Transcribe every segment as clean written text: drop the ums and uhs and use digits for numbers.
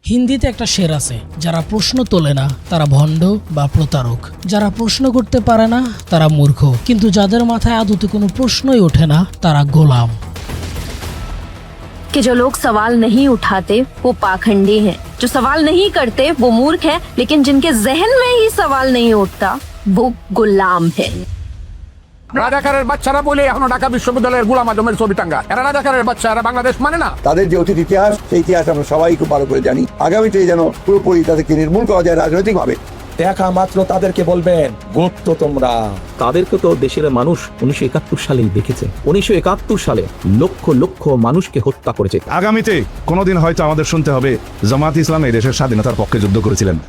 হিন্দিতে একটা শের আছে, যারা প্রশ্ন তোলে না তারা ভণ্ড বা প্রতারক, যারা প্রশ্ন করতে পারে না তারা মূর্খ, কিন্তু যাদের মাথায় আদতে কোনো প্রশ্নই ওঠে না তারা গোলাম। कि जो लोग सवाल नहीं उठाते वो पाखंडी हैं, जो सवाल नहीं करते वो मूर्ख हैं, लेकिन जिनके जहन में ही सवाल नहीं उठता वो गुलाम है। রাজাকারের বাচ্চারা বলে এখনো ঢাকা বিশ্ববিদ্যালয়ের গোলাম আজমের ছবি টাঙ্গা। এরা রাজাকারের বাচ্চা, এরা বাংলাদেশ মানে না। তাদের যে অতীত ইতিহাস, সেই ইতিহাস আমরা সবাই খুব ভালো করে জানি। আগামীতে যেন পুরোপুরি তাদেরকে নির্মূল করা যায় রাজনৈতিক ভাবে। দেখা মাত্র তাদেরকে বলবেন গুপ্ত তোমরা। তাদেরকে তো দেশের মানুষ 1971 সালেই দেখেছে। 1971 সালে লক্ষ লক্ষ মানুষকে হত্যা করেছে। আগামীতে কোনোদিন হয়তো আমাদের শুনতে হবে জামাত ইসলাম এই দেশের স্বাধীনতার পক্ষে যুদ্ধ করেছিলেন।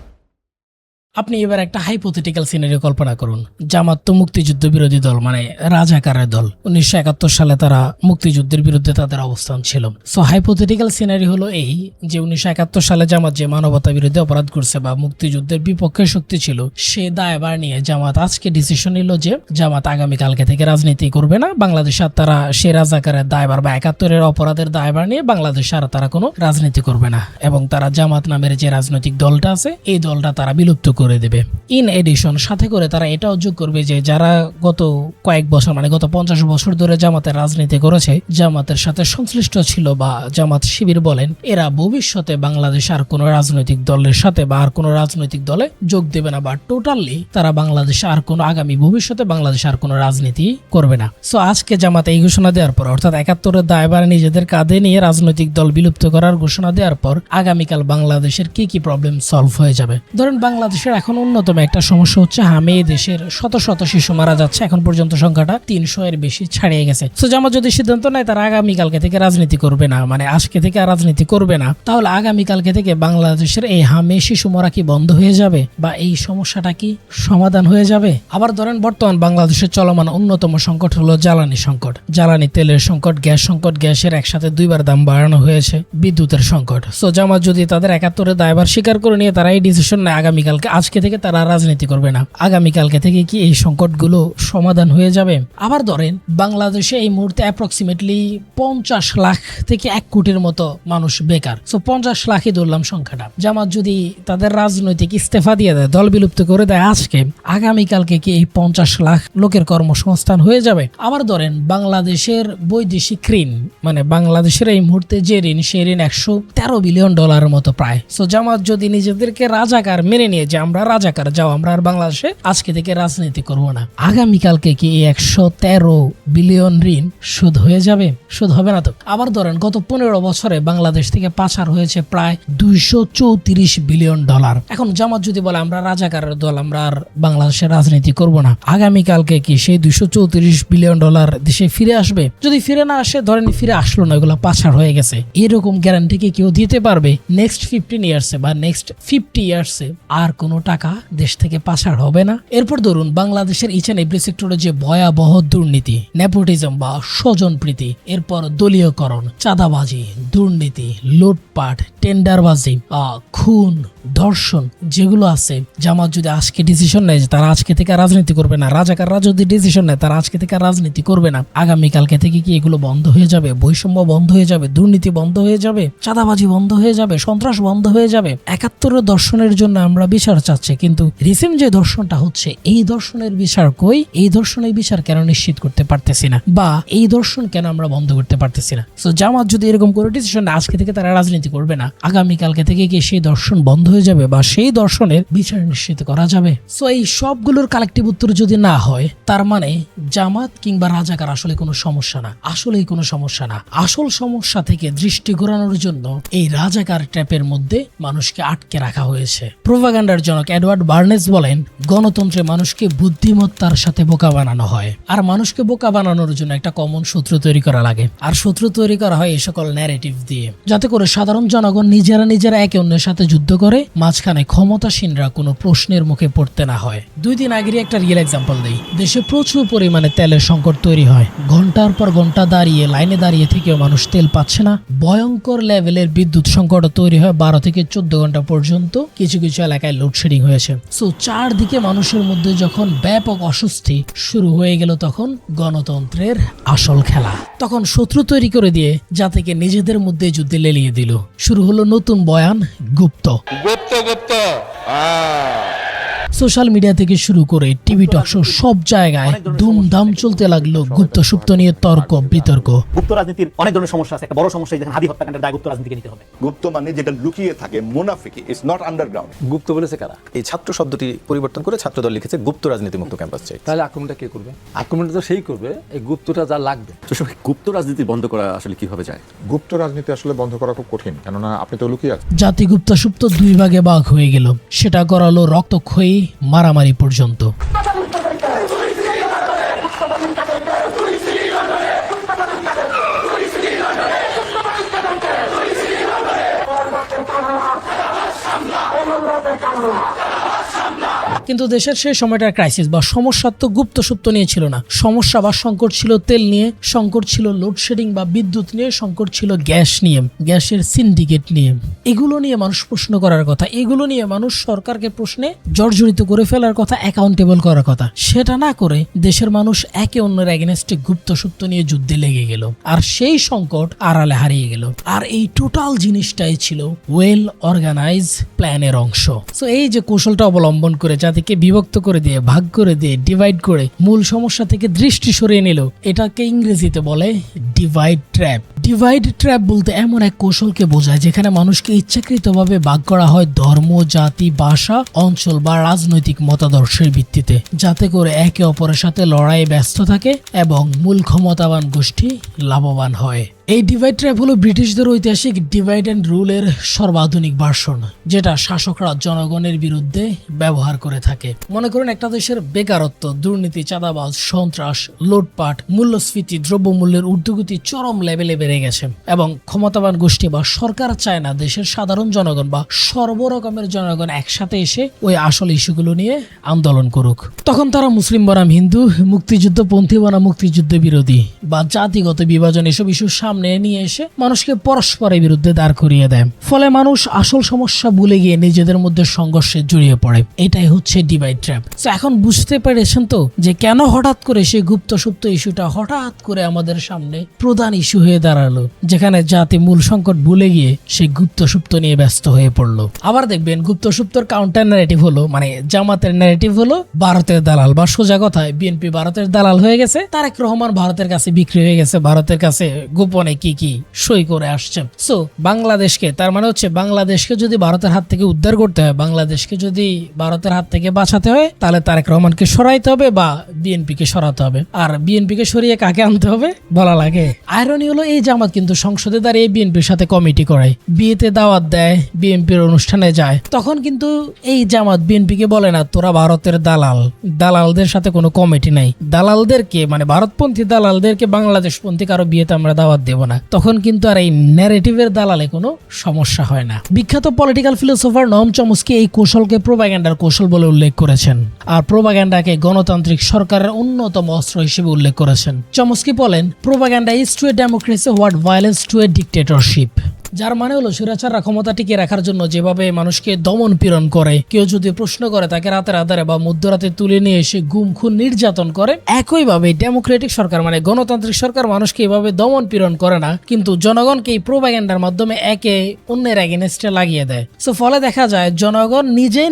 আপনি এবার একটা হাইপোথেটিক্যাল সিনারিও কল্পনা করুন। জামাত তো মুক্তিযুদ্ধ বিরোধী দল, মানে রাজাকারের দল। 1971 সালে তারা মুক্তিযুদ্ধের বিরুদ্ধে তাদের অবস্থান ছিল। সো হাইপোথেটিক্যাল সিনারি হলো এই যে 1971 সালে জামাত যে মানবতা বিরোধী অপরাধ করছে বা মুক্তিযুদ্ধের বিপক্ষে শক্তি ছিল, সে দায়ভার নিয়ে জামাত আজকে ডিসিশন নিল যে জামাত আগামীকালকে থেকে রাজনীতি করবে না। বাংলাদেশে আর তারা সে রাজাকারের দায়ভার বা 71-এর অপরাধের দায়ভার নিয়ে বাংলাদেশে আর তারা কোনো রাজনীতি করবে না, এবং তারা জামাত নামের যে রাজনৈতিক দলটা আছে এই দলটা তারা বিলুপ্ত করে দেবে। ইন এডিশন সাথে করে তারা এটাও যোগ করবে যে যারা গত কয়েক বছর, মানে গত 50 বছর ধরে জামাতের রাজনীতি করেছে, জামাতের সাথে সংশ্লিষ্ট ছিল বা জামাত শিবির বলেন, এরা ভবিষ্যতে বাংলাদেশ আর কোনো রাজনৈতিক দলের সাথে বা আর কোনো রাজনৈতিক দলে যোগ দেবে না, বা টোটালি তারা বাংলাদেশে আর কোনো আগামী ভবিষ্যতে বাংলাদেশে আর কোনো রাজনীতি করবে না। সো আজকে জামাত এই ঘোষণা দেওয়ার পর, অর্থাৎ 71-এর দায়ভার নিজেদের কাঁধে নিয়ে রাজনৈতিক দল বিলুপ্ত করার ঘোষণা দেওয়ার পর আগামীকাল বাংলাদেশের কি কি প্রবলেম সলভ হয়ে যাবে। ধরেন বাংলাদেশের এখন অন্যতম একটা সমস্যা হচ্ছে হামে দেশের শত শত শিশু মারা যাচ্ছে। এখন পর্যন্ত সংখ্যাটা 300-এর বেশি ছাড়িয়ে গেছে। সো জামাত যদি সিদ্ধান্ত নেয় তারা আগামীকালকে থেকে রাজনীতি করবে না, মানে আজকে থেকে আর রাজনীতি করবে না, তাহলে আগামীকালকে থেকে বাংলাদেশের এই হামে শিশু মরা কি বন্ধ হয়ে যাবে বা এই সমস্যাটা কি সমাধান হয়ে যাবে? আবার ধরেন বর্তমান বাংলাদেশের চলমান অন্যতম সংকট হলো জ্বালানি সংকট, জ্বালানি তেলের সংকট, গ্যাস সংকট, গ্যাসের একসাথে 2বার দাম বাড়ানো হয়েছে, বিদ্যুতের সংকট। সো জামাত যদি তাদের 71-এর দায়ভার স্বীকার করে নিয়ে তারা এই ডিসিশন নেয় আগামীকালকে, আজকে থেকে তারা রাজনীতি করবে না, আগামীকালকে থেকে কি এই সংকটগুলো সমাধান হয়ে যাবে? আবার ধরেন বাংলাদেশে এই মুহূর্তে অ্যাপ্রক্সিমেটলি 50 লাখ থেকে 1 কোটির মতো মানুষ বেকার। সো 50 লাখই ধরলাম সংখ্যাটা। জামাত যদি তাদের রাজনৈতিক ইস্তেফা দিয়ে দেয়, দল বিলুপ্ত করে দেয় আজকে, আগামীকালকে কি এই 50 লাখ লোকের কর্মসংস্থান হয়ে যাবে? আবার ধরেন বাংলাদেশের বৈদেশিক ঋণ, মানে বাংলাদেশের এই মুহূর্তে যে ঋণ, সেই ঋণ $113 বিলিয়ন মতো প্রায়। সো জামাত যদি নিজেদেরকে রাজাকার মেনে নিয়ে যে আমরা রাজাকার, যাও আমরা আর বাংলাদেশে আজকে থেকে রাজনীতি করবো না, আগামীকালকে কি 113 বিলিয়ন ঋণ শোধ হয়ে যাবে? শোধ হবে না তো। আবার ধরেন গত 15 বছরে বাংলাদেশ থেকে পাচার হয়েছে প্রায় $234 বিলিয়ন। এখন জামাত যদি বলে আমরা রাজাকারের দল, আমরা আর বাংলাদেশের রাজনীতি করব না, আগামীকালকে কি সেই $234 বিলিয়ন দেশে ফিরে আসবে? যদি ফিরে না আসে, ধরেন ফিরে আসলো না, এগুলো পাচার হয়ে গেছে, এরকম গ্যারান্টি কি কেউ দিতে পারবে নেক্সট 15 ইয়ার্সে বা নেক্সট 50 ইয়ার্সে আর কোনো টাকা দেশ থেকে পাচার হবে না? এরপর ধরুন বাংলাদেশের ইচ এন্ড এভরি সেক্টরে যে ভয়াবহ দুর্নীতি, নেপোটিজম বা স্বজনপ্রীতি, এরপর দলীয়করণ, চাঁদাবাজি, দুর্নীতি, লুটপাট, টেন্ডারবাজি, খুন, ধর্ষণ যেগুলো আছে, জামাত যদি আজকে ডিসিশন নেয় যে তারা আজকে থেকে রাজনীতি করবে না, রাজাকাররা যদি ডিসিশন নেয় তারা আজকে থেকে রাজনীতি করবে না, আগামীকালকে থেকে কি এগুলো বন্ধ হয়ে যাবে? বৈষম্য বন্ধ হয়ে যাবে, দুর্নীতি বন্ধ হয়ে যাবে, চাঁদাবাজি বন্ধ হয়ে যাবে, সন্ত্রাস বন্ধ হয়ে যাবে। 71-এর দর্শনের জন্য আমরা বিচার চাচ্ছি, কিন্তু রিসেন্ট যে দর্শনটা হচ্ছে এই দর্শনের বিচার কই? এই দর্শনের বিচার কেন নিশ্চিত করতে পারতেছি না, বা এই দর্শন কেন আমরা বন্ধ করতে পারতেছি না? সো জামাত যদি এরকম করে ডিসিশন নেয় আজকে থেকে তারা রাজনীতি করবে না, আগামীকালকে থেকে কি সেই দর্শন বন্ধ হয়ে যাবে বা সেই দর্শনের বিচার নিশ্চিত করা যাবে? সো এই সবগুলোর কালেকটিভ উত্তর যদি না হয়, তার মানে জামাত কিংবা রাজাকার আসলে কোনো সমস্যা না, আসলেই কোনো সমস্যা না। আসল সমস্যা থেকে দৃষ্টি ঘোরানোর জন্য এই রাজাকার ট্র্যাপের মধ্যে মানুষকে আটকে রাখা হয়েছে। প্রোপাগান্ডার জনক এডওয়ার্ড বার্নেস বলেন, গণতন্ত্রে মানুষকে বুদ্ধিমত্তার সাথে বোকা বানানো হয়, আর মানুষকে বোকা বানানোর জন্য একটা কমন সূত্র তৈরি করা লাগে, আর সূত্র তৈরি করা হয় এই সকল ন্যারেটিভ দিয়ে, যাতে করে সাধারণ জনগণ নিজেরা একে অন্যের সাথে যুদ্ধ করে মাঝখানে ক্ষমতাসীনরা কোনো প্রশ্নের মুখে পড়তে না হয়। 2 দিন আগেরই একটা রিয়েল এক্সাম্পল দেই। দেশে প্রচুর পরিমাণে তেলের সংকট তৈরি হয়, ঘন্টার পর ঘন্টা দাঁড়িয়ে লাইনে দাঁড়িয়ে থেকেও মানুষ তেল পাচ্ছে না। ভয়ঙ্কর লেভেলের বিদ্যুৎ সংকট তৈরি হয়, 12 থেকে 14 ঘন্টা পর্যন্ত কিছু কিছু এলাকায় লোডশেডিং হয়েছে। সো চারদিকে মানুষের মধ্যে যখন ব্যাপক অস্বস্তি শুরু হয়ে গেল, তখন গণতন্ত্রের আসল খেলা। তখন শত্রু তৈরি করে দিয়ে জাতিকে নিজেদের মধ্যে যুদ্ধে লেলিয়ে দিল। শুরু হলো নতুন বয়ান, গুপ্ত। সোশ্যাল মিডিয়া থেকে শুরু করে টিভি টক শো সব জায়গায় ধুমধাম চলতে লাগলো গুপ্ত সুপ্ত নিয়ে তর্ক বিতর্ক। গুপ্ত রাজনীতির অনেক ধরনের সমস্যা আছে। একটা বড় সমস্যা দেখেন, হাদি হত্যাকাণ্ডের দায় গুপ্ত রাজনীতিকে নিতে হবে। গুপ্ত মানে যেটা লুকিয়ে থাকে, মুনাফিকি, ইটস নট আন্ডারগ্রাউন্ড। গুপ্ত বলেছে কারা? এই ছাত্র শব্দটি পরিবর্তন করে ছাত্রদল লিখেছে গুপ্ত রাজনীতি মুক্ত ক্যাম্পাস চাই। তাহলে আক্রমণটা কে করবে? আক্রমণটা তো সেই করবে এই গুপ্তটা যা লাগবে। তো গুপ্ত রাজনীতি বন্ধ করা আসলে কিভাবে যায়? গুপ্ত রাজনীতি আসলে বন্ধ করা খুব কঠিন, কেননা আপনি তো লুকিয়ে আছেন। জাতি গুপ্ত সুপ্ত 2 ভাগে ভাগ হয়ে গেল। সেটা করালো রক্তক্ষয়ী মারামারি পর্যন্ত। কিন্তু দেশের সেই সময়টার ক্রাইসিস বা সমস্যা তো গুপ্ত সুপ্ত নিয়ে ছিল না। সমস্যা বা সংকট ছিল তেল নিয়ে, সংকট ছিল লোডশেডিং বা বিদ্যুৎ নিয়ে, সংকট ছিল গ্যাস নিয়ে, গ্যাসের সিন্ডিকেট নিয়ে। এগুলো নিয়ে মানুষ প্রশ্ন করার কথা, এগুলো নিয়ে মানুষ সরকারকে প্রশ্নে জর্জরিত করে ফেলার কথা, অ্যাকাউন্টেবল করার কথা। সেটা না করে দেশের মানুষ একে অন্যের এগেনস্টে গুপ্ত সুপ্ত নিয়ে যুদ্ধে লেগে গেল, আর সেই সংকট আড়ালে হারিয়ে গেল। আর এই টোটাল জিনিসটাই ছিল ওয়েল অর্গানাইজ প্ল্যানের অংশ। সো এই যে কৌশলটা অবলম্বন করে জাতিকে বিভক্ত করে দিয়ে, ভাগ করে দিয়ে, ডিভাইড করে মূল সমস্যা থেকে দৃষ্টি সরিয়ে নিল, এটাকে ইংরেজিতে বলে ডিভাইড ট্র্যাপ। ডিভাইড ট্র্যাপ বলতে এমন এক কৌশলকে বোঝায় যেখানে মানুষকে ইচ্ছাকৃতভাবে ভাগ করা হয় ধর্ম, জাতি, ভাষা, অঞ্চল বা রাজনৈতিক মতাদর্শের ভিত্তিতে, যাতে করে একে অপরের সাথে লড়াইয়ে ব্যস্ত থাকে এবং মূল ক্ষমতাবান গোষ্ঠী লাভবান হয়। এই ডিভাইড ট্র্যাপ হলো ব্রিটিশদের ঐতিহাসিক ডিভাইড অ্যান্ড রুলের সর্বাধুনিক ভার্সন, যেটা শাসকরা জনগণের বিরুদ্ধে ব্যবহার করে থাকে। মনে করুন একটা দেশের বেকারত্ব, দুর্নীতি, চাঁদাবাজ, সন্ত্রাস, লুটপাট, মূল্যস্ফীতি, দ্রব্যমূল্যের ঊর্ধ্বগতি চরম লেভেলে বেড়ে গেছে এবং ক্ষমতাবান গোষ্ঠী বা সরকার চায় না দেশের সাধারণ জনগণ বা সর্বরকমের জনগণ একসাথে এসে ওই আসল ইস্যুগুলো নিয়ে আন্দোলন করুক। তখন তারা মুসলিম বনাম হিন্দু, মুক্তিযুদ্ধপন্থী বনাম মুক্তিযুদ্ধ বিরোধী বা জাতিগত বিভাজন এসব ইস্যু সামনে নিয়ে এসে মানুষকে পরস্পরের বিরুদ্ধে দাঁড় করিয়ে দেয়। ফলে মানুষ আসল সমস্যা ভুলে গিয়ে নিজেদের মধ্যে সংঘর্ষে জড়িয়ে পড়ে। এটাই হচ্ছে ডিভাইড ট্র্যাপ। তো এখন বুঝতে পেরেছেন তো যে কেন হঠাৎ করে সেই গুপ্ত সুপ্ত ইস্যুটা হঠাৎ করে আমাদের সামনে প্রধান ইস্যু হয়ে দাঁড়ালো, যেখানে জাতি মূল সংকট ভুলে গিয়ে সেই গুপ্ত সুপ্ত নিয়ে ব্যস্ত হয়ে পড়লো। আবার দেখবেন গুপ্ত সুপ্তর কাউন্টার ন্যারেটিভ হলো, মানে জামাতের ন্যারেটিভ হলো ভারতের দালাল, বা সোজা কথায় বিএনপি ভারতের দালাল হয়ে গেছে, তারেক রহমান ভারতের কাছে বিক্রি হয়ে গেছে, ভারতের কাছে গোপনে কি কি সই করে আসছেন। সো বাংলাদেশকে, তার মানে হচ্ছে বাংলাদেশকে যদি ভারতের হাত থেকে উদ্ধার করতে হয়, বাংলাদেশকে যদি ভারতের হাত থেকে বাঁচাতে হয়, তাহলে তারেক রহমানকে সরাইতে হবে বা বিএনপিকে সরাতে হবে। আর বিএনপিকে সরিয়ে কাকে আনতে হবে বলা লাগে। আয়রনি হলো এই জামাত কিন্তু সংসদে দাঁড়িয়ে বিএনপির সাথে কমিটি করায়, বিয়েতে দাওয়াত দেয়, বিএনপির অনুষ্ঠানে যায়। তখন কিন্তু এই জামাত বিএনপিকে বলে না তোরা ভারতের দালাল, দালালদের সাথে কোনো কমিটি নাই, দালালদেরকে মানে ভারতপন্থী দালালদেরকে বাংলাদেশপন্থী কারো বিয়েতে আমরা দাওয়াত দেব না। তখন কিন্তু আর এই ন্যারেটিভের দালালে কোনো সমস্যা হয় না। বিখ্যাত পলিটিক্যাল ফিলোসোফার নম চমস্কি এই কৌশলকে প্রোপাগ্যান্ডার কৌশল বলে উল্লেখ করেছেন, আর প্রোপাগ্যান্ডাকে গণতান্ত্রিক সরকারের অন্যতম অস্ত্র হিসেবে উল্লেখ করেছেন। চমস্কি বলেন, propaganda is to a democracy what violence to a dictatorship. যার মানে হলো স্বৈরাচাররা ক্ষমতা টিকিয়ে রাখার জন্য যেভাবে মানুষকে দমন পীড়ন করে, কেউ যদি প্রশ্ন করে তাকে রাতের আধারে বা মধ্যরাতে তুলে নিয়ে এসে গুম খুন নির্যাতন করে, একইভাবে ডেমোক্রেটিক সরকার মানে গণতান্ত্রিক সরকার মানুষকে এইভাবে দমন পীড়ন করে না, কিন্তু জনগণকে এই প্রোপাগ্যান্ডার মাধ্যমে একে অন্যের এগেনস্টে লাগিয়ে দেয়। সো ফলে দেখা যায় জনগণ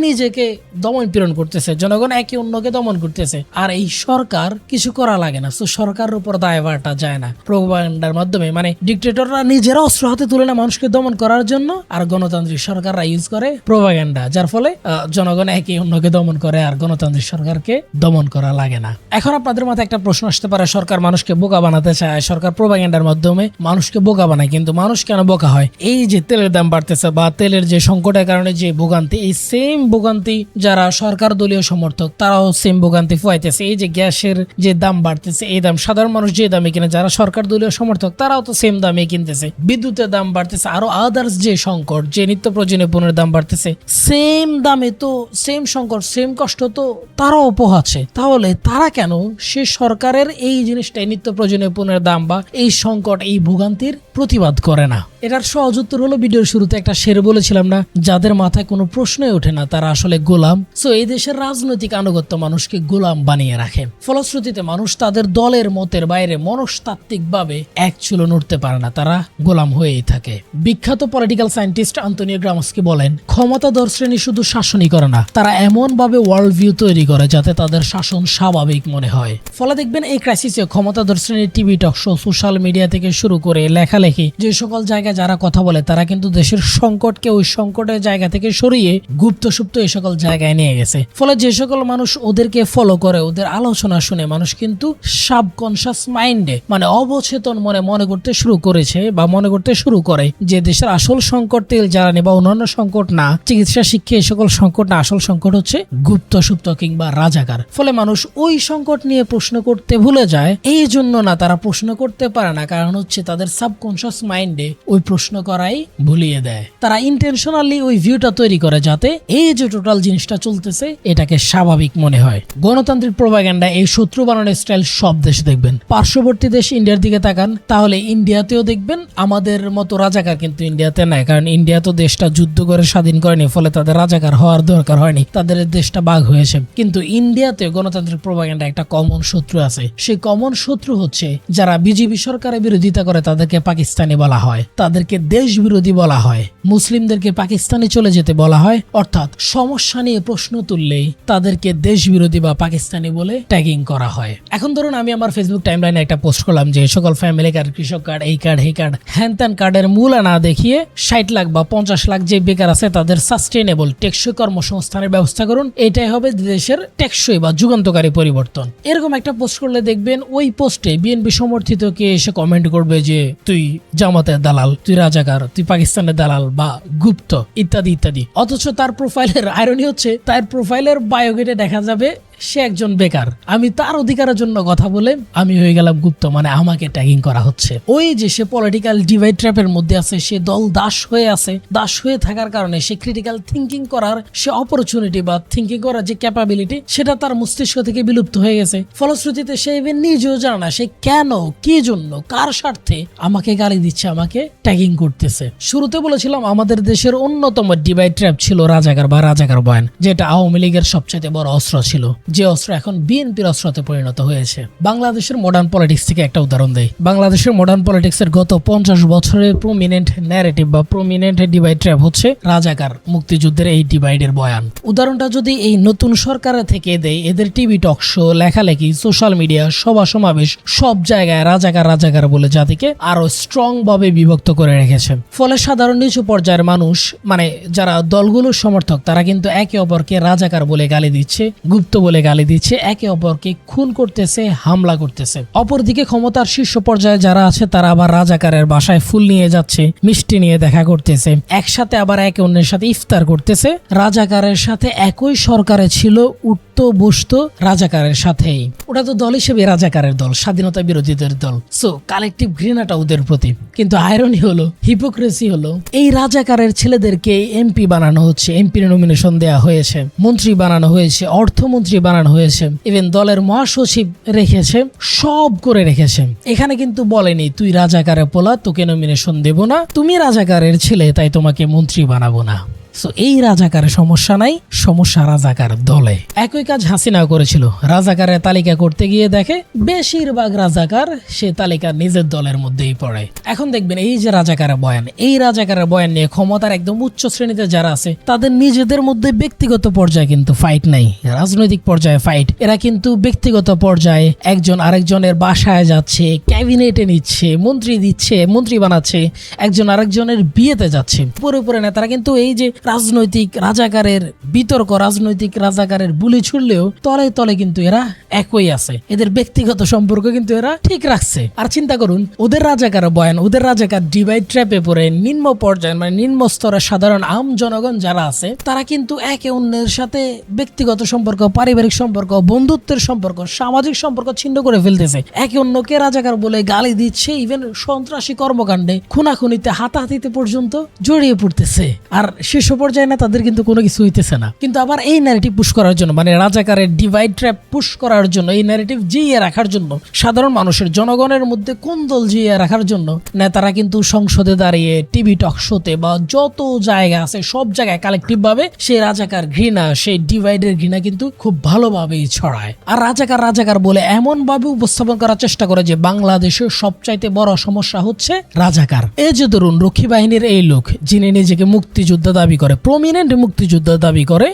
নিজেকে দমন পীড়ন করতেছে, জনগণ একে অন্যকে দমন করতেছে, আর এই সরকার কিছু করা লাগে না। সো সরকারের উপর দায়ভারটা যায় না প্রোপাগ্যান্ডার মাধ্যমে, মানে ডিক্টেটররা নিজেরা অস্ত্র হাতে তুলে না মানুষকে দমন করার জন্য, আর গণতান্ত্রিক সরকাররা ইউজ করে প্রোপাগ্যান্ডা, যার ফলে জনগণ একে অন্যকে দমন করে আর গণতান্ত্রিক সরকারকে দমন করা লাগে না। এখন আপনাদের মাথায় একটা প্রশ্ন আসতে পারে, সরকার মানুষকে বোকা বানাতে চায়, সরকার প্রোপাগ্যান্ডার মাধ্যমে মানুষকে বোকা বানায়, কিন্তু মানুষ কেন বোকা হয়? এই যে তেলের দাম বাড়তেছে বা তেলের যে সংকটের কারণে যে ভোগান্তি, এই সেম ভোগান্তি যারা সরকার দলীয় সমর্থক তারাও সেম ভোগান্তি ফুয়াইতেছে। এই যে গ্যাসের যে দাম বাড়তেছে, এই দাম সাধারণ মানুষ যে দামে কিনে, যারা সরকার দলীয় সমর্থক তারাও তো সেম দামে কিনতেছে। বিদ্যুতের দাম বাড়তেছে, বাড়তেছে, আরো আদার্স যে সংকট, যে নিত্য প্রয়োজনীয় পণ্যের দাম বাড়তেছে, সেম দামে তো সেম সংকট, সেম কষ্ট তো তারাও পোহাচ্ছে। তাহলে তারা কেন সে সরকারের এই জিনিসটাই, নিত্য প্রয়োজনীয় পণ্যের দাম বা এই সংকট, এই ভোগান্তির প্রতিবাদ করে না? এটার সহজ উত্তর হলো, ভিডিওর শুরুতে একটা শের বলেছিলাম না, যাদের মাথায় কোনো প্রশ্নই ওঠে না তারা আসলে গোলাম। সো এই দেশের রাজনৈতিক আনুগত্য মানুষকে গোলাম বানিয়ে রাখে। ফলশ্রুতিতে মানুষ তাদের দলের মতের বাইরে মনস্তাত্ত্বিক ভাবে এক চুলো নড়তে পারে না, তারা গোলাম হয়েই থাকে। বিখ্যাত পলিটিক্যাল সায়েন্টিস্ট আন্তোনিও গ্রামস্কি বলেন, ক্ষমতাধর শ্রেণী শুধু শাসনই করে না, তারা এমন ভাবে ওয়ার্ল্ড ভিউ তৈরি করে যাতে তাদের শাসন স্বাভাবিক মনে হয়। ফলে দেখবেন এই ক্রাইসিসে ক্ষমতাধর শ্রেণীর TV talk show, social media থেকে শুরু করে লেখালেখি, যে সকল জায়গায় যারা কথা বলে তারা কিন্তু দেশের সংকটকে ওই সংকটের জায়গা থেকে সরিয়ে গুপ্ত সুপ্ত এই সকল জায়গায় নিয়ে গেছে। ফলে যে সকল মানুষ ওদেরকে ফলো করে, ওদের আলোচনা শুনে, মানুষ কিন্তু সাবকনশাস মাইন্ডে, মানে অবচেতন মনে মনে করতে শুরু করেছে বা মনে করতে শুরু করে যে দেশের আসল সংকট তেল জ্বালানি বা অন্যান্য সংকট না, চিকিৎসা শিক্ষা এই সকল সংকট না, আসল সংকট হচ্ছে গুপ্ত সুপ্ত কিংবা রাজাকার। ফলে মানুষ ওই সংকট নিয়ে প্রশ্ন করতে ভুলে যায়। এই জন্য না, তারা প্রশ্ন করতে পারে না, কারণ হচ্ছে তাদের সাবকনশাস মাইন্ডে ওই প্রশ্ন করাই ভুলিয়ে দেয়। তারা ইন্টেনশনালি ওই ভিউটা তৈরি করে যাতে এই যে টোটাল জিনিসটা চলতেছে এটাকে স্বাভাবিক মনে হয়। গণতান্ত্রিক প্রোপাগান্ডা এই শত্রু বানানোর স্টাইল সব দেশে দেখবেন। পার্শ্ববর্তী দেশ ইন্ডিয়ার দিকে তাকান, তাহলে ইন্ডিয়াতেও দেখবেন আমাদের মতো রাজাকার কিন্তু ইন্ডিয়াতে নাই, কারণ ইন্ডিয়া তো দেশটা যুদ্ধ করে স্বাধীন করেনি, ফলে তাদের রাজাকার হওয়ার দরকার হয়নি, তাদের দেশটা ভাগ হয়েছে। কিন্তু ইন্ডিয়াতে গণতান্ত্রিক প্রোপাগান্ডা একটা কমন শত্রু আছে। সেই কমন শত্রু হচ্ছে যারা বিজেপি সরকারের বিরোধিতা করে তাদেরকে পাকিস্তানি বলা হয়, তাদেরকে দেশ বিরোধী বলা হয়, মুসলিমদেরকে পাকিস্তানে চলে যেতে বলা হয়, অর্থাৎ সমস্যা নিয়ে প্রশ্ন তুললেই তাদেরকে দেশ বিরোধী বা পাকিস্তানি বলে ট্যাগিং করা হয়। এখন ধরুন আমি আমার ফেসবুক টাইমলাইনে একটা পোস্ট করলাম যে সকল ফ্যামিলি কার্ড, কৃষক কার্ড, এই কার্ড, এই কার্ড, হ্যান ত্যান কার্ডের মূল্য না দেখিয়ে 60 লাখ বা 50 লাখ যে বেকার আছে তাদের সাস্টেইনেবল টেকসই কর্মসংস্থানের ব্যবস্থা করুন, এটাই হবে দেশের টেকসই বা যুগান্তকারী পরিবর্তন। এরকম একটা পোস্ট করলে দেখবেন ওই পোস্টে বিএনপি সমর্থিত কে এসে কমেন্ট করবে যে তুই জামাতের দালাল, তুই রাজাকার, তুই পাকিস্তানের দালাল বা গুপ্ত ইত্যাদি ইত্যাদি। অথচ তার প্রোফাইলের আইরনি হচ্ছে, তার প্রোফাইলের বায়োগেটে দেখা যাবে সে একজন বেকার। আমি তার অধিকারের জন্য কথা বলে আমি হয়ে গেলাম গুপ্ত, মানে আমাকে ট্যাগিং করা হচ্ছে। ওই যে সে পলিটিক্যাল ডিভাইড ট্র্যাপের মধ্যে আছে, সে দল দাস হয়ে আছে, দাস হয়ে থাকার কারণে সে ক্রিটিক্যাল থিঙ্কিং করার সে অপরচুনিটি বা থিঙ্কিং করার যে ক্যাপাবিলিটি সেটা তার মস্তিষ্ক থেকে বিলুপ্ত হয়ে গেছে। ফলশ্রুতিতে সে ইভেন নিজেও জানে না সে কেন, কি জন্য, কার স্বার্থে আমাকে গালি দিচ্ছে, আমাকে ট্যাগিং করতেছে। শুরুতে বলেছিলাম আমাদের দেশের অন্যতম ডিভাইড ট্র্যাপ ছিল রাজাকার বা রাজাকার বয়ান, যেটা আওয়ামী লীগের সবচেয়ে বড় অস্ত্র ছিল, যে অস্ত্র এখন বিএনপির অস্ত্রতে পরিণত হয়েছে। বাংলাদেশের মডার্ন পলিটিক্স থেকে একটা উদাহরণ দেই। বাংলাদেশের মডার্ন পলিটিক্স এর গত 50 বছরের প্রমিনেন্ট ন্যারেটিভ বা প্রমিনেন্ট ডিভাইড ট্র্যাপ হচ্ছে রাজাকার মুক্তিযুদ্ধের এই ডিভাইডের বয়ান। উদাহরণটা যদি এই নতুন সরকারের থেকে দেয়, এদের টিভি টক শো, লেখালেখি, সোশ্যাল মিডিয়া, সভা সমাবেশ, সব জায়গায় রাজাকার রাজাকার বলে জাতিকে আরো স্ট্রং ভাবে বিভক্ত করে রেখেছে। ফলে সাধারণ নিচু পর্যায়ের মানুষ, মানে যারা দলগুলোর সমর্থক, তারা কিন্তু একে অপরকে রাজাকার বলে গালি দিচ্ছে, গুপ্ত বলে গালি দিচ্ছে, একে অপরকে খুন করতেছে, হামলা করতেছে। অপরদিকে ক্ষমতার শীর্ষ পর্যায়ে যারা আছে তারা আবার রাজাকারের বাসায় ফুল নিয়ে যাচ্ছে, মিষ্টি নিয়ে দেখা করতেছে, একসাথে আবার একে অন্যের সাথে ইফতার করতেছে। রাজাকারের সাথে একই সরকারে ছিল, উঠতো বসতো রাজাকারের সাথেই। ওটা তো দল হিসেবে রাজাকারের দল, স্বাধীনতা বিরোধীদের দল। সো কালেকটিভ ঘৃণাটা ওদের প্রতি। কিন্তু আয়রনি হলো, হিপোক্রেসি হলো, এই রাজাকারের ছেলেদেরকে এমপি বানানো হচ্ছে, এমপির নমিনেশন দেওয়া হয়েছে, মন্ত্রী বানানো হয়েছে, অর্থমন্ত্রী বানানো হয়েছে, ইভেন দলের মহাসচিব রেখেছে, সব করে রেখেছে। এখানে কিন্তু বলেনি তুই রাজাকারের পোলা, তোকে নমিনেশন দেব না, তুমি রাজাকারের ছেলে তাই তোমাকে মন্ত্রী বানাবো না। সো এই রাজাকারের সমস্যা নাই, সমস্যা রাজাকার দলে। একই কাজ হাসিনা করেছিল। রাজাকারের তালিকা করতে গিয়ে দেখে বেশিরভাগ রাজাকার সে তালিকা নিজের দলের মধ্যেই পড়ে। এখন দেখবেন এই যে রাজাকারের বয়ান, এই রাজাকারের বয়ান নিয়ে ক্ষমতার একদম উচ্চ শ্রেণীতে যারা আছে তাদের নিজেদের মধ্যে ব্যক্তিগত পর্যায়ে কিন্তু ফাইট নাই, রাজনৈতিক পর্যায়ে ফাইট। এরা কিন্তু ব্যক্তিগত পর্যায়ে একজন আরেকজনের বাসায় যাচ্ছে, ক্যাবিনেটে নিচ্ছে, মন্ত্রী দিচ্ছে, মন্ত্রী বানাচ্ছে, একজন আরেকজনের বিয়েতে যাচ্ছে। পুরোপুরি নেতারা কিন্তু এই যে রাজনৈতিক রাজাকারের বিতর্ক, রাজনৈতিক রাজাকারের বুলি ছুড়লেও তলে তলে কিন্তু এরা একই আছে, এদের ব্যক্তিগত সম্পর্ক কিন্তু এরা ঠিক রাখছে। আর চিন্তা করুন, ওদের রাজাকার বয়ান, ওদের রাজাকার ডিভাইড ট্র্যাপে পড়ে নিম্ন পর্যায়ে মানে নিম্ন স্তরের সাধারণ আম জনগণ যারা আছে তারা কিন্তু একে অন্যের সাথে ব্যক্তিগত সম্পর্ক, পারিবারিক সম্পর্ক, বন্ধুত্বের সম্পর্ক, সামাজিক সম্পর্ক ছিন্ন করে ফেলতেছে, একে অন্যকে রাজাকার বলে গালি দিচ্ছে, ইভেন সন্ত্রাসী কর্মকাণ্ডে খুনাখুনিতে হাতাহাতিতে পর্যন্ত জড়িয়ে পড়তেছে। আর শীর্ষ পর্যায়ে না তাদের কিন্তু কোনো কিছু হইতেছে না। কিন্তু আবার এই ন্যারেটিভ পুশ করার জন্য, মানে রাজাকারের ডিভাইড ট্র্যাপ পুশ করার জন্য, এই ন্যারেটিভ জিইয়ে রাখার জন্য, সাধারণ মানুষের জনগণের মধ্যে কোন্দল জিইয়ে রাখার জন্য নেতারা কিন্তু সংসদে দাঁড়িয়ে, টিভি টক শোতে বা যত জায়গা আছে সব জায়গায় কালেকটিভ ভাবে সেই রাজাকার ঘৃণা, সেই ডিভাইডের ঘৃণা কিন্তু খুব ভালোভাবেই ছড়ায়। আর রাজাকার রাজাকার বলে এমন ভাবে উপস্থাপন করার চেষ্টা করে যে বাংলাদেশের সবচাইতে বড় সমস্যা হচ্ছে রাজাকার। এই যে ধরুন রক্ষী বাহিনীর এই লোক যিনি নিজেকে মুক্তিযোদ্ধা দাবি করে, প্রমিনেন্ট মুক্তিযোদ্ধা দাবি করে,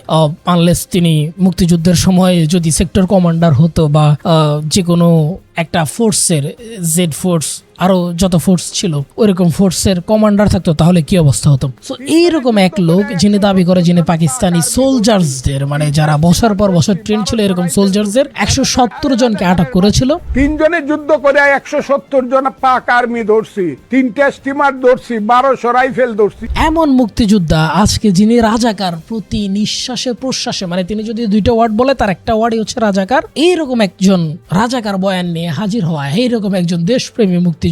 আনলেস তিনি মুক্তিযুদ্ধের সময় যদি সেক্টর কমান্ডার হতো বা যে কোনো একটা ফোর্সের, জেড ফোর্স আরো যত ফোর্স ছিল ওইরকম ফোর্সের কমান্ডার থাকতো, তাহলে কি অবস্থা হতো? সো এইরকম এক লোক যিনি দাবি করে, যিনি পাকিস্তানি সোলজার্সদের, মানে যারা বছর পর বছর ট্রেন ছিল এরকম সোলজার্সদের 170 জনকে আটক করেছিল। 3 জনে যুদ্ধ করে 170 জন পাক আর্মি ধরছি, 3টা স্টিমার ধরছি, 1200 রাইফেল ধরছি। এমন মুক্তিযোদ্ধা আজকে যিনি রাজাকার প্রতি নিঃশ্বাসে প্রশ্বাসে, মানে তিনি যদি 2টা ওয়ার্ড বলে তার একটা ওয়ার্ডই হচ্ছে রাজাকার, এইরকম একজন রাজাকার বয়ান নিয়ে হাজির হওয়া, এইরকম একজন দেশপ্রেমী মুক্তিযোদ্ধা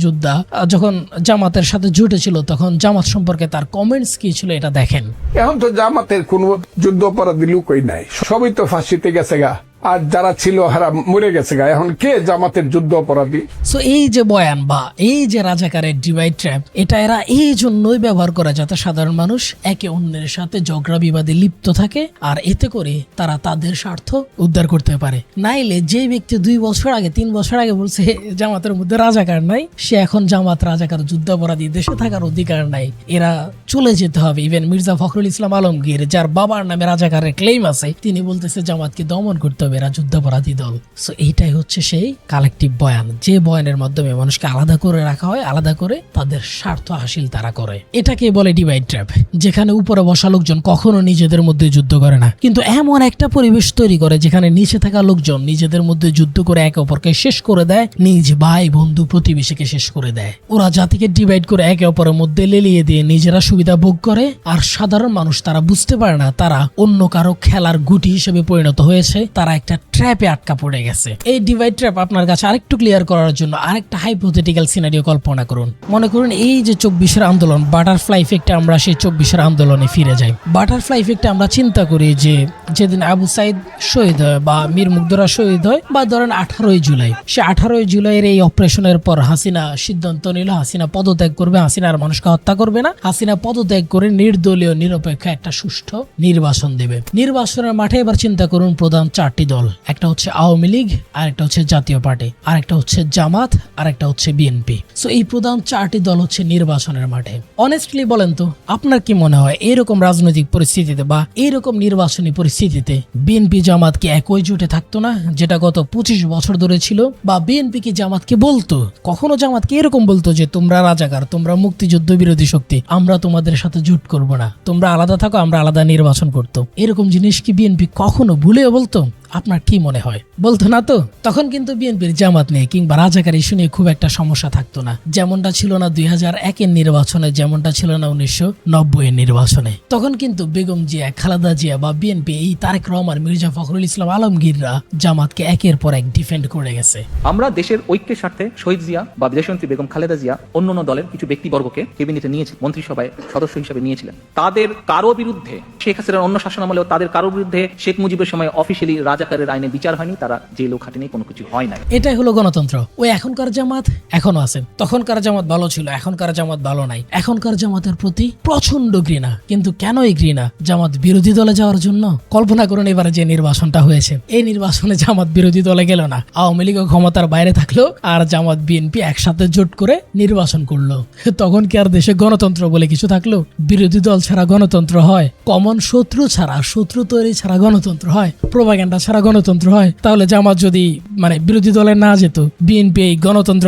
যখন জামাতের সাথে জুটেছিল তখন জামাত সম্পর্কে তার কমেন্টস কি ছিল এটা দেখেন। এখন তো জামাতের কোনো যুদ্ধ অপরাধী লোকই নাই, সবই তো ফাঁসিতে গেছে গা, আর যারা ছিল হারা মরে গেছে গা। এখন কে জামাতের যুদ্ধ অপরাধী? সো এই যে বয়ান বা এই যে রাজাকারের ডিভাইড ট্র্যাপ, এটা এরা এই জন্যই ব্যবহার করে যাতে সাধারণ মানুষ একে অন্যের সাথে ঝগড়া বিবাদে লিপ্ত থাকে, আর এতে করে তারা তাদের স্বার্থ উদ্ধার করতে পারে। নাইলে যে ব্যক্তি 2 বছর আগে 3 বছর আগে বলছে জামাতের মধ্যে রাজাকার নাই, সে এখন জামাত রাজাকার, যুদ্ধাপরাধী, দেশে থাকার অধিকার নাই, এরা চলে যেতে হবে। ইভেন মির্জা ফখরুল ইসলাম আলমগীর, যার বাবার নামে রাজাকারের ক্লেম আছে, তিনি বলতেছে জামাতকে দমন করতে হবে, এরা যুদ্ধাপরাধী দল। সো এইটাই হচ্ছে সেই কালেকটিভ বয়ান, যে বয়ানের মাধ্যমে মানুষকে আলাদা করে রাখা হয়, আলাদা করে তাদের স্বার্থ হাসিল তারা করে। এটাকে বলে ডিভাইড ট্র্যাপ, যেখানে উপরে বসা লোকজন কখনো নিজেদের মধ্যে যুদ্ধ করে না, কিন্তু এমন একটা পরিবেশ তৈরি করে যেখানে নিচে থাকা লোকজন নিজেদের মধ্যে যুদ্ধ করে একে অপরকে শেষ করে দেয়, নিজ ভাই বন্ধু প্রতিবেশীকে শেষ করে দেয়। ওরা জাতিকে ডিভাইড করে একে অপরের মধ্যে লেলিয়ে দিয়ে নিজেরা সুবিধা ভোগ করে, আর সাধারণ মানুষ তারা বুঝতে পারে না তারা অন্য কারো খেলার গুটি হিসেবে পরিণত হয়েছে, তারা একটা ট্র্যাপে আটকা পড়ে গেছে। এই ডিভাইড ট্র্যাপ আপনার কাছে আরেকটু ক্লিয়ার করার জন্য আরেকটা হাইপোথেটিক্যাল সিনারিও কল্পনা করুন। মনে করুন এই যে 24-এর আন্দোলন, বাটারফ্লাই ইফেক্টে আমরা সেই 24-এর আন্দোলনে ফিরে যাই। বাটারফ্লাই ইফেক্টে আমরা চিন্তা করি যে যেদিন আবু সাইদ শহীদ হয় বা মীর মুগ্ধরা শহীদ হয়, বা ধরেন 18ই জুলাই, সে 18ই জুলাইয়ের এই অপারেশনের পর হাসিনা সিদ্ধান্ত নিল হাসিনা পদত্যাগ করবে, হাসিনা আর মানুষকে হত্যা করবে না, হাসিনা পদত্যাগ করে নির্দলীয় নিরপেক্ষ একটা সুষ্ঠু নির্বাচন দেবে। নির্বাচনের মাঠে এবার চিন্তা করুন প্রধান 4টি দল, একটা হচ্ছে আওয়ামী লীগ, আরেকটা হচ্ছে জাতীয় পার্টি, আরেকটা হচ্ছে জামাত, আরেকটা হচ্ছে বিএনপি। সো এই প্রধান 4টি দল হচ্ছে নির্বাচনের মাঠে। অনেস্টলি বলেন তো আপনার কি মনে হয় এরকম রাজনৈতিক পরিস্থিতিতে বা এরকম নির্বাচনী পরিস্থিতিতে বিএনপি জামাত কি একই জোটে থাকতো না, যেটা গত 25 বছর ধরে ছিল? বা বিএনপি কি জামাতকে বলতো, কখনো জামাতকে এরকম বলতো যে তোমরা রাজাকার, তোমরা মুক্তিযুদ্ধ বিরোধী শক্তি, আমরা তোমাদের সাথে জোট করবো না, তোমরা আলাদা থাকো, আমরা আলাদা নির্বাচন করতো? এরকম জিনিস কি বিএনপি কখনো ভুলেও বলতো? আপনার কি মনে হয়? বলতো না তো। তখন কিন্তু বিএনপির জামাত নিয়ে কিংবা রাজাকার ইস্যু নিয়ে খুব একটা সমস্যা থাকতো না, যেমনটা ছিল না 2001-এর নির্বাচনে, যেমনটা ছিল না 1990-এর নির্বাচনে। তখন কিন্তু বেগম জিয়া, খালেদা জিয়া বা বিএনপি, এই তারেক রহমান, মির্জা ফখরুল ইসলাম আলমগীররা জামাতকে একের পর এক ডিফেন্ড করে গেছে। আমরা দেশের ঐক্যের স্বার্থে শহীদ জিয়া বা বিদেশমন্ত্রী বেগম খালেদা জিয়া অন্যান্য দলের কিছু ব্যক্তিবর্গকে ক্যাবিনেটে নিয়েছে, মন্ত্রিসভায় সদস্য হিসেবে নিয়েছিলেন। তাদের কারো বিরুদ্ধে, শেখ হাসিনার অন্য শাসনামলেও তাদের কারো বিরুদ্ধে শেখ মুজিবের সময় অফিসিয়ালি রাজাকারের আইনে বিচার হয়নি, তারা জেলও খাটেনি, কোনো কিছু হয় নাই। এটাই হলো গণতন্ত্র। ওই এখনকার জামাত এখনো আছে, তখনকার জামাত ভালো ছিল, এখনকার জামাত ভালো নাই। এখনকার জামাতের প্রতি প্রচন্ড ঘৃণা। কিন্তু কেন এই ঘৃণা? জামাত বিরোধী দলে যাওয়ার জন্য। কল্পনা করুন এবারে যে নির্বাচনটা হয়েছে, এই নির্বাচনে জামাত বিরোধী দলে গেল না, আওয়ামী লীগ ক্ষমতার বাইরে থাকলো, আর জামাত বিএনপি একসাথে জোট করে নির্বাচন করলো। তখন কি আর দেশে গণতন্ত্র বলে কিছু থাকলো? বিরোধী দল ছাড়া গণতন্ত্র হয়? কমন শত্রু ছাড়া, শত্রু তৈরি ছাড়া গণতন্ত্র হয়? প্রোপাগান্ডা ছাড়া গণতন্ত্র হয়? তাহলে জামাত যদি মানে বিরোধী দলে না যেত, বিএনপি এই গণতন্ত্র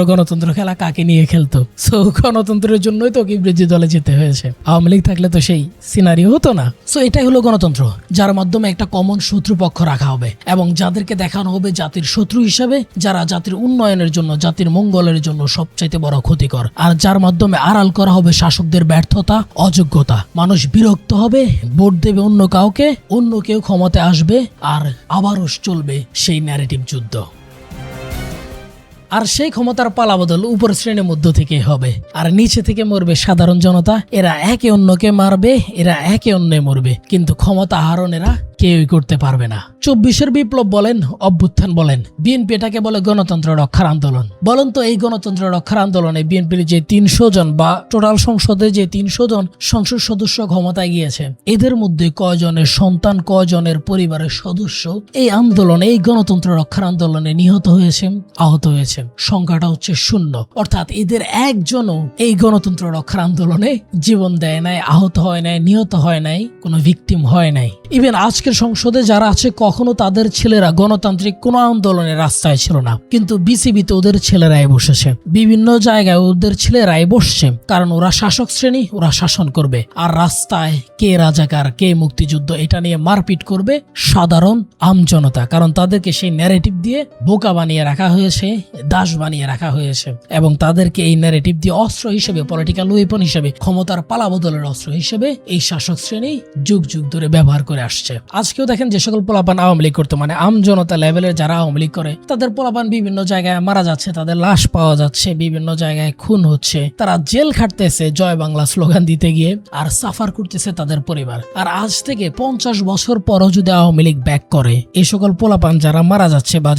খেলা কাকে নিয়ে খেলতো? সো গণতন্ত্রের জন্যই তো কি বিরোধী দলে যেতে হয়েছে। আওয়ামী লীগ থাকলে তো সেই সিনারিও হতো না। সো এটাই হলো গণতন্ত্র, যার মাধ্যমে একটা কমন শত্রুপক্ষ রাখা হবে এবং যাদেরকে দেখানো হবে জাতির শত্রু হিসাবে, যারা জাতির উন্নয়নের জন্য, জাতির মঙ্গলের জন্য সবচাইতে বড় ক্ষতিকর, আর যার মাধ্যমে আড়াল করা হবে শাসকদের ব্যর্থতা, অযোগ্যতা। মানুষ বিরক্ত হবে, ভোট দেবে অন্য কাউকে, অন্য কেউ ক্ষমতায় আসবে, আর আবারও চলবে সেই ন্যারেটিভ যুদ্ধ। আর সেই ক্ষমতার পালাবদল উপর শ্রেণীর মধ্য থেকে হবে, আর নিচে থেকে মরবে সাধারণ জনতা। এরা একে অন্যকে মারবে, এরা একে অন্যে মরবে, কিন্তু ক্ষমতা আহরণ এরা কেউই করতে পারবে না। 24-এর বিপ্লব বলেন, অভ্যুত্থান বলেন, বিএনপি এটাকে বলে গণতন্ত্র রক্ষার আন্দোলন। বলেন তো এই গণতন্ত্র রক্ষার আন্দোলনে বিএনপির যে 300 জন বা টোটাল সংসদে যে 300 জন সংসদ সদস্য ক্ষমতায় গিয়েছে, এদের মধ্যে কয়জনের সন্তান, কয়জনের পরিবারের সদস্য এই আন্দোলনে, এই গণতন্ত্র রক্ষার আন্দোলনে নিহত হয়েছে, আহত হয়েছে? সংখ্যাটা হচ্ছে 0। অর্থাৎ এদের একজনও এই গণতন্ত্র রক্ষার আন্দোলনে জীবন দেয় নাই, আহত হয় নাই, নিহত হয় নাই, কোনো ভিকটিম হয় নাই। ইভেন আজকের সংসদে যারা আছে, কখনো তাদের ছেলেরা গণতান্ত্রিক কোন আন্দোলনের রাস্তায় ছিল না, কিন্তু বিসিবিতে ওদের ছেলেরাই বসেছে, বিভিন্ন জায়গায় ওদের ছেলেরাই বসছে, কারণ ওরা শাসক শ্রেণী, ওরা শাসন করবে। আর রাস্তায় কে রাজাকার, কে মুক্তিযুদ্ধ, এটা নিয়ে মারপিট করবে সাধারণ আমজনতা, কারণ তাদেরকে সেই ন্যারেটিভ দিয়ে বোকা বানিয়ে রাখা হয়েছে, দাস বানিয়ে রাখা হয়েছে, এবং তাদেরকে এই ন্যারেটিভ দিয়ে অস্ত্র হিসেবে, পলিটিক্যাল ওয়েপন হিসেবে, ক্ষমতার পালাবদলের অস্ত্র হিসেবে এই শাসক শ্রেণী যুগ যুগ ধরে ব্যবহার করে আসছে। আজকেও দেখেন যে সকল পোলাপান আওয়ামী লীগ করতো, মানে আমজনতা লেভেলের যারা আওয়ামী লীগ করে, তাদের পোলাপান বিভিন্ন জায়গায় মারা যাচ্ছে, তাদের লাশ পাওয়া যাচ্ছে, বিভিন্ন জায়গায় খুন হচ্ছে, তারা জেল খাটতেছে জয় বাংলা স্লোগান দিতে গিয়ে, আর সাফার করতেছে তাদের পরিবার। আর আজ থেকে 50 বছর পরও যদি আওয়ামী লীগ ব্যাক করে, এই সকল পোলাপান যারা মারা যাচ্ছে বা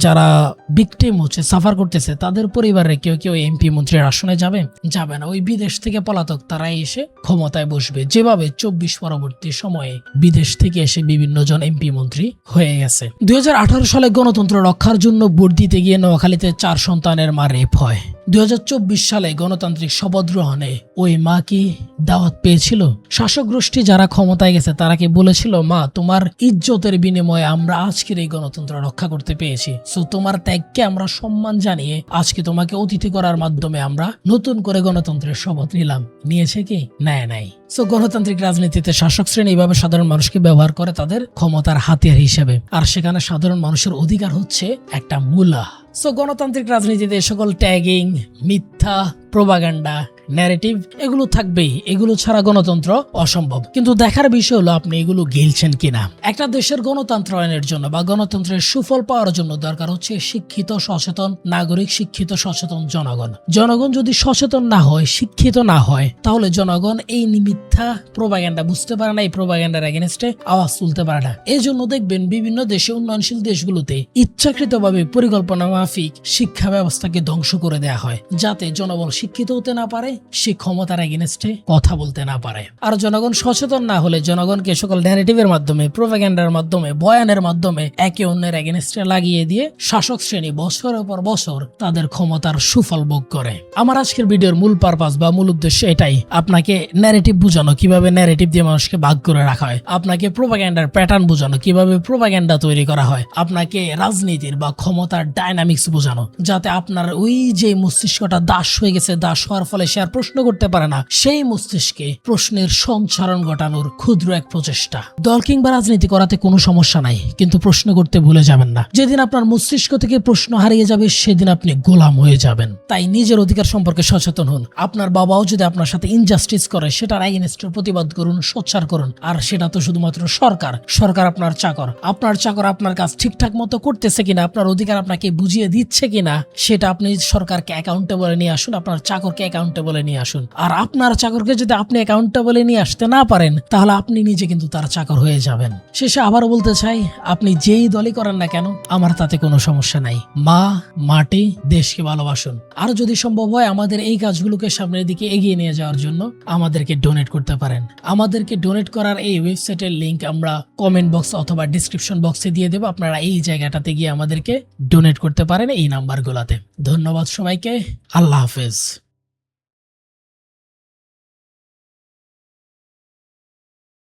যারা ভিকটিম হচ্ছে, সাফার করতেছে, তাদের পরিবারে কেউ এমপি মন্ত্রীর আসনে যাবে না। ওই বিদেশ থেকে পলাতক তারাই এসে ক্ষমতায় বসবে, যেভাবে 24 পরবর্তী সময়ে বিদেশ থেকে এসে বিভিন্ন জন এমপি মন্ত্রী হয়ে গেছে। 2018 সালে গণতন্ত্র রক্ষার জন্য ভোট দিতে গিয়ে নোয়াখালীতে 4 সন্তানের মা রেপ হয়। 2024 সালে গণতান্ত্রিক শপথ গ্রহণে ওই মা কি দাওয়াত পেয়েছিল? শাসক গোষ্ঠী যারা ক্ষমতায় গেছে তারা কি বলেছিল, মা তোমার ইজ্জতের বিনিময়ে আমরা আজকের এই গণতন্ত্র রক্ষা করতে পেরেছি, সো তোমার ত্যাগকে আমরা সম্মান জানিয়ে আজকে তোমাকে অতিথি করার মাধ্যমে আমরা নতুন করে গণতন্ত্রের শপথ নিলাম? নিয়েছে কি? নাই। সো গণতান্ত্রিক রাজনীতিতে শাসক শ্রেণী এইভাবে সাধারণ মানুষকে ব্যবহার করে তাদের ক্ষমতার হাতিয়ার হিসেবে, আর সেখানে সাধারণ মানুষের অধিকার হচ্ছে একটা মূল্য। সো গণতান্ত্রিক রাজনীতিতে সকল ট্যাগিং, মিথ্যা, প্রোপাগান্ডা, ন্যারেটিভ এগুলো থাকবেই, এগুলো ছাড়া গণতন্ত্র অসম্ভব। কিন্তু দেখার বিষয় হলো আপনি এগুলো গিলছেন কিনা। একটা দেশের গণতন্ত্রায়নের জন্য বা গণতন্ত্রের সুফল পাওয়ার জন্য দরকার হচ্ছে শিক্ষিত সচেতন নাগরিক, শিক্ষিত সচেতন জনগণ। জনগণ যদি সচেতন না হয়, শিক্ষিত না হয়, তাহলে জনগণ এই মিথ্যা প্রোপাগান্ডা বুঝতে পারে না, এই প্রোপাগান্ডার এগেনস্টে আওয়াজ তুলতে পারে না। এই জন্য দেখবেন বিভিন্ন দেশে, উন্নয়নশীল দেশগুলোতে ইচ্ছাকৃতভাবে পরিকল্পনা মাফিক শিক্ষা ব্যবস্থাকে ধ্বংস করে দেওয়া হয়, যাতে জনগণ শিক্ষিত হতে না পারে, সে ক্ষমতার এগেনস্টে কথা বলতে না পারে। আর জনগণ সচেতন না হলে জনগণকে সকল ন্যারেটিভের মাধ্যমে, প্রোপাগান্ডার মাধ্যমে, বয়ানের মাধ্যমে একে অন্যের এগেনস্টে লাগিয়ে দিয়ে শাসক শ্রেণী বছরের পর বছর তাদের ক্ষমতার সুফল ভোগ করে। আমার আজকের ভিডিওর মূল পারপাস বা মূল উদ্দেশ্য এটাই, আপনাকে ন্যারেটিভ বোঝানো, কিভাবে ন্যারেটিভ দিয়ে মানুষকে ভাগ করে রাখা হয়, আপনাকে প্রোপাগান্ডার প্যাটার্ন বোঝানো, কিভাবে প্রোপাগান্ডা তৈরি করা হয়, আপনাকে রাজনীতির বা ক্ষমতার ডাইনামিক্স বোঝানো, যাতে আপনার ওই যে মস্তিষ্কটা দাস হয়ে গেছে, দাস হওয়ার ফলে সে আর প্রশ্ন করতে পারে না, সেই মস্তিষ্কে প্রশ্নের সঞ্চারণ ঘটানোর ক্ষুদ্র এক প্রচেষ্টা। দল কিংবা রাজনীতি করাতে কোনো সমস্যা নাই, কিন্তু প্রশ্ন করতে ভুলে যাবেন না। যেদিন আপনার মস্তিষ্ক থেকে প্রশ্ন হারিয়ে যাবে, সেদিন আপনি গোলাম হয়ে যাবেন। তাই নিজের অধিকার সম্পর্কে সচেতন হন। আপনার বাবাও যদি আপনার সাথে ইনজাস্টিস করে, সেটার এগেইনস্টে প্রতিবাদ করুন, সোচ্চার করুন। আর সেটা তো শুধুমাত্র সরকার আপনার চাকর, আপনার চাকর আপনার কাজ ঠিকঠাক মতো করতেছে কিনা, আপনার অধিকার আপনাকে বুঝিয়ে দিচ্ছে কিনা, সেটা আপনি সরকারকে অ্যাকাউন্টেবলে নিয়ে আসুন, আপনার চাকরকে অ্যাকাউন্টেবলে নিয়ে আসুন। আর আপনার চাকরকে যদি আপনি অ্যাকাউন্টেবলে নিয়ে আসতে না পারেন, তাহলে আপনি নিজে কিন্তু তার চাকর হয়ে যাবেন। শেষে আবারও বলতে চাই, আপনি যেই দলই করেন না কেন, আমার তাতে কোনো সমস্যা নাই। মা, মাটি, দেশকে ভালোবাসুন। আর যদি সম্ভব হয়, আমাদের এই কাজগুলোকে সামনের দিকে এগিয়ে নিয়ে যাওয়ার জন্য আমাদেরকে ডোনেট করতে পারেন। আমাদেরকে ডোনেট করার এই ওয়েবসাইটের লিংক আমরা কমেন্ট বক্স অথবা ডিসক্রিপশন বক্সে দিয়ে দেবো। আপনারা এই জায়গাটাতে গিয়ে আমাদেরকে ডোনেট করতে পারেন এই নাম্বারগুলোতে। ধন্যবাদ সবাইকে। আল্লাহ হাফেজ।